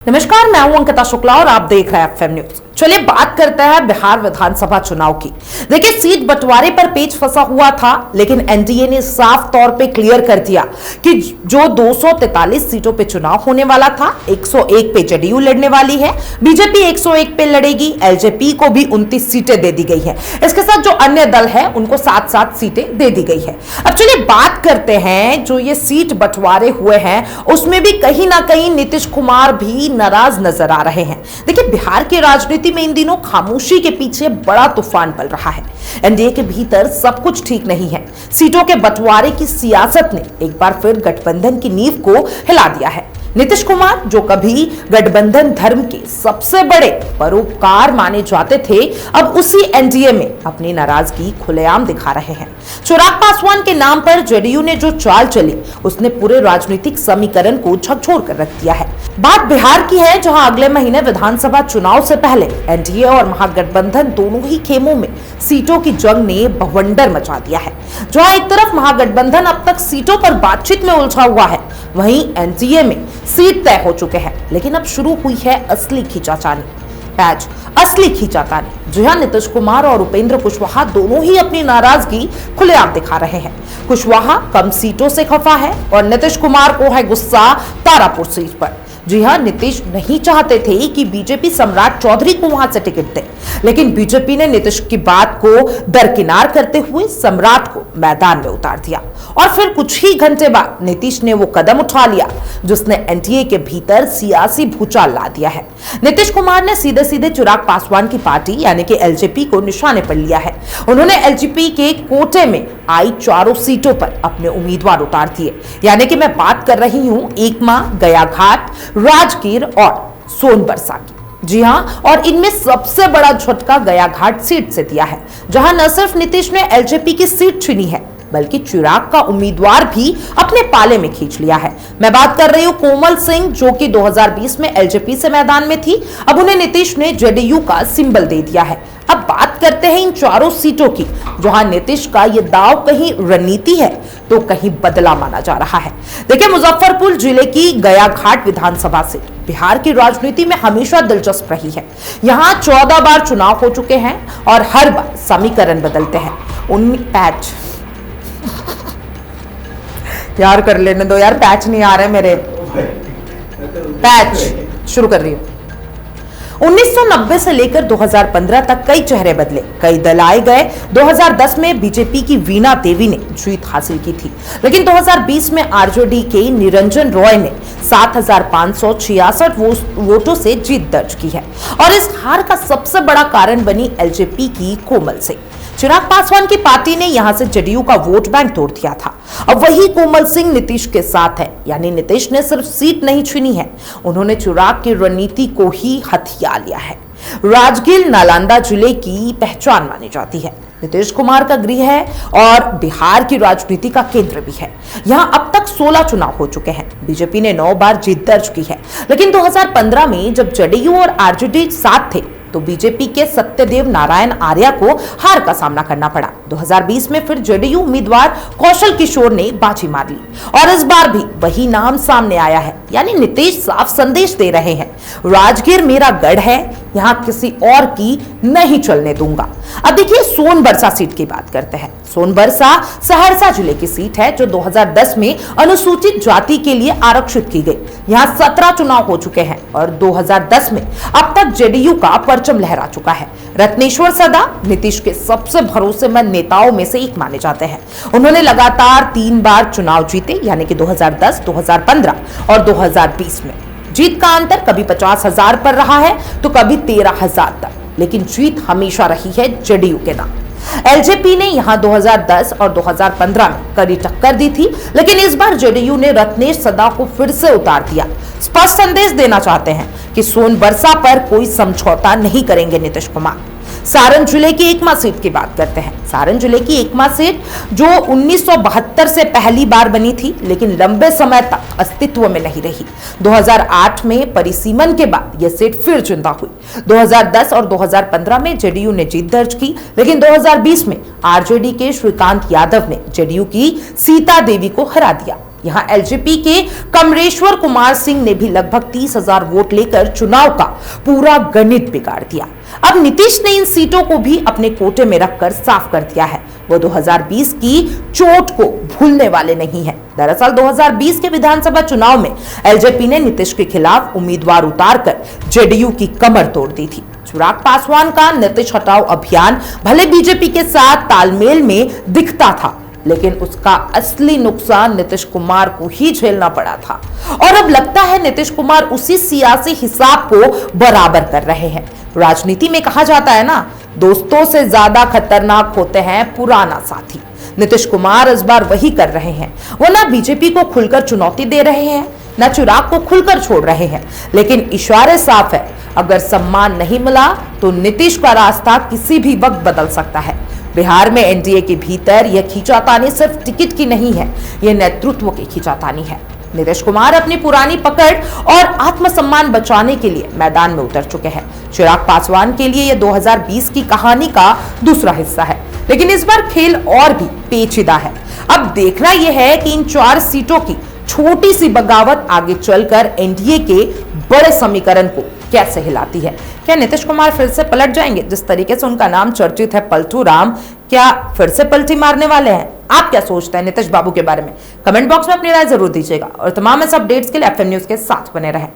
नमस्कार, मैं हूं अंकिता शुक्ला और आप देख रहे हैं एफएम न्यूज। चलिए बात करते हैं बिहार विधानसभा चुनाव की। देखिए, सीट बंटवारे पर पेच फंसा हुआ था, लेकिन एनडीए ने साफ तौर पे क्लियर कर दिया कि जो 243 सीटों पे चुनाव होने वाला था, 101 पे जदयू लड़ने वाली है, बीजेपी 101 पे लड़ेगी, एलजेपी को भी 29 सीटें दे दी गई है। इसके साथ जो अन्य दल है उनको 7-7 सीटें दे दी गई है। अब चलिए बात करते हैं, जो ये सीट बंटवारे हुए हैं उसमें भी कहीं ना कहीं नीतीश कुमार भी नाराज नजर आ रहे हैं। देखिए, बिहार की राजनीति में इन दिनों खामोशी के पीछे बड़ा तूफान पल रहा है। एनडीए के भीतर सब कुछ ठीक नहीं है। सीटों के बंटवारे की सियासत ने एक बार फिर गठबंधन की नींव को हिला दिया है। नीतीश कुमार, जो कभी गठबंधन धर्म के सबसे बड़े परोपकार माने जाते थे, अब उसी एनडीए में अपनी नाराजगी खुलेआम दिखा रहे हैं। चिराग पासवान के नाम पर जदयू ने जो चाल चली, उसने पूरे राजनीतिक समीकरण को झकझोर कर रख दिया है। बात बिहार की है, जहां अगले महीने विधानसभा चुनाव से पहले एनडीए और महागठबंधन दोनों ही खेमों में सीटों की जंग ने बवंडर मचा दिया है। जहां एक तरफ महागठबंधन अब तक सीटों पर बातचीत में उलझा हुआ है, वहीं एनडीए में सीट तय हो चुके हैं। लेकिन अब शुरू हुई है असली खींचातानी, असली खींचातानी। जी हां, नीतीश कुमार और उपेंद्र कुशवाहा दोनों ही अपनी नाराजगी खुलेआम दिखा रहे हैं। कुशवाहा कम सीटों से खफा है और नीतीश कुमार को है गुस्सा तारापुर सीट पर। जी हां, नीतीश नहीं चाहते थे कि बीजेपी सम्राट चौधरी को वहां से टिकट दे, लेकिन बीजेपी ने नीतीश की बात को दरकिनार करते हुए सम्राट को मैदान में उतार दिया। और फिर कुछ ही घंटे बाद नीतीश ने वो कदम उठा लिया जिसने एनडीए के भीतर सियासी भूचाल ला दिया है। नीतीश कुमार ने सीधे सीधे चिराग पासवान की पार्टी यानी कि एलजेपी को निशाने पर लिया है। उन्होंने एलजेपी के कोटे में आई चारों सीटों पर अपने उम्मीदवार उतार दिए, यानी कि मैं बात कर रही हूं एकमा, गयाघाट, राजगीर और सोनबरसा की। जी हां, और इनमें सबसे बड़ा झटका गयाघाट सीट से दिया है, जहां न सिर्फ नीतीश ने एलजेपी की सीट छीनी है, बल्कि चिराग का उम्मीदवार भी अपने पाले में खींच लिया है। मैं बात कर रही हूं कोमल सिंह, जो कि 2020 में एलजेपी से मैदान में थी। अब उन्हें नीतीश ने जदयू का सिंबल दे दिया है। अब बात करते हैं इन चारों सीटों की, जहां नीतीश का यह दाव कहीं रणनीति है तो कहीं बदला माना जा रहा है। देखिए, मुजफ्फरपुर जिले की गयाघाट विधानसभा सीट बिहार की राजनीति में हमेशा दिलचस्प रही है। यहां 14 बार चुनाव हो चुके हैं और हर बार समीकरण बदलते हैं। यार कर लेने दो यार, पैच नहीं आ रहे मेरे। पैच शुरू कर रही हूं। 1990 से लेकर 2015 तक कई चेहरे बदले, कई दल आए गए। 2010 में बीजेपी की वीणा देवी ने जीत हासिल की थी, लेकिन 2020 में आरजेडी के निरंजन रॉय ने 7,566 वोटों से जीत दर्ज की है। और इस हार का सबसे बड़ा कारण बनी एलजेपी की कोमल सिंह। चिराग पासवान की पार्टी ने यहां से जदयू का वोट बैंक तोड़ दिया था। अब वही कोमल सिंह नीतीश के साथ है, यानी नीतीश ने सिर्फ सीट नहीं छीनी है, उन्होंने चिराग की रणनीति को ही हथिया लिया है। राजगीर नालंदा जिले की पहचान मानी जाती है, नीतीश कुमार का गृह है और बिहार की राजनीति का केंद्र भी है। यहां अब तक 16 चुनाव हो चुके हैं। बीजेपी ने 9 बार जीत दर्ज की है, लेकिन 2015 में जब जदयू और आरजेडी साथ थे तो बीजेपी के सत्यदेव नारायण आर्या को हार का सामना करना पड़ा। 2020 में फिर जदयू उम्मीदवार कौशल किशोर ने बाजी मार ली और इस बार भी वही नाम सामने आया है, यानी नीतीश साफ संदेश दे रहे हैं, राजगीर मेरा गढ़ है, यहां किसी और की नहीं चलने दूंगा। अब देखिए, सोनबरसा सीट की बात करते हैं। सोनबरसा सहरसा जिले की सीट है, जो 2010 में अनुसूचित जाति के लिए आरक्षित की गई। यहां 17 चुनाव हो चुके हैं और 2010 में अब तक जदयू का परचम लहरा चुका है। रत्नेश्वर सदा नीतीश के सबसे भरोसेमंद नेताओं में से एक माने जाते हैं। उन्होंने लगातार 3 बार चुनाव जीते, यानी कि 2010, 2015 और 2020 में। जीत का अंतर कभी 50,000 पर रहा है तो कभी 13,000 तक, लेकिन जीत हमेशा रही है जदयू के नाम। एलजेपी ने यहां 2010 और 2015 में कड़ी टक्कर दी थी, लेकिन इस बार जदयू ने रत्नेश सदा को फिर से उतार दिया। स्पष्ट संदेश देना चाहते हैं कि सोनबरसा पर कोई समझौता नहीं करेंगे नीतीश कुमार। सारण जिले की एकमा सीट की बात करते हैं। सारण जिले की एकमा सीट जो 1972 से पहली बार बनी थी, लेकिन लंबे समय तक अस्तित्व में नहीं रही। 2008 में परिसीमन के बाद यह सीट फिर जिंदा हुई। 2010 और 2015 में जदयू ने जीत दर्ज की, लेकिन 2020 में आरजेडी के श्रीकांत यादव ने जदयू की सीता देवी को हरा दिया। यहां एलजेपी के कमरेश्वर कुमार सिंह ने भी लगभग 30,000 वोट लेकर चुनाव का पूरा गणित बिगाड़ दिया। अब नीतीश ने इन सीटों को भी अपने कोटे में रखकर साफ कर दिया है, वो 2020 की चोट को भूलने वाले नहीं है। दरअसल 2020 के विधानसभा चुनाव में एलजेपी ने नीतीश के खिलाफ उम्मीदवार उतारकर जेडीयू की कमर तोड़ दी थी। चिराग पासवान का नीतीश हटाओ अभियान भले बीजेपी के साथ तालमेल में दिखता था, लेकिन उसका असली नुकसान नीतीश कुमार को ही झेलना पड़ा था। और अब लगता है नीतीश कुमार उसी सियासी हिसाब को बराबर कर रहे हैं। राजनीति में कहा जाता है ना, दोस्तों से ज्यादा खतरनाक होते हैं पुराना साथी। नीतीश कुमार इस बार वही कर रहे हैं। वो ना बीजेपी को खुलकर चुनौती दे रहे हैं, ना चिराग को खुलकर छोड़ रहे हैं, लेकिन इशारे साफ है, अगर सम्मान नहीं मिला तो नीतीश का रास्ता किसी भी वक्त बदल सकता है। बिहार में एनडीए के भीतर यह खींचातानी सिर्फ टिकट की नहीं है, यह नेतृत्व की खींचातानी है। नीतीश कुमार अपनी पुरानी पकड़ और आत्मसम्मान बचाने के लिए मैदान में उतर चुके हैं। चिराग पासवान के लिए यह 2020 की कहानी का दूसरा हिस्सा है, लेकिन इस बार खेल और भी पेचीदा है। अब देखना यह है कि इन 4 सीटों की छोटी सी बगावत आगे चलकर एनडीए के बड़े समीकरण को कैसे हिलाती है। क्या नीतीश कुमार फिर से पलट जाएंगे? जिस तरीके से उनका नाम चर्चित है पलटू राम, क्या फिर से पलटी मारने वाले हैं? आप क्या सोचते हैं नीतीश बाबू के बारे में? कमेंट बॉक्स में अपनी राय जरूर दीजिएगा और तमाम ऐसे अपडेट्स के लिए एफएम न्यूज के साथ बने रहें।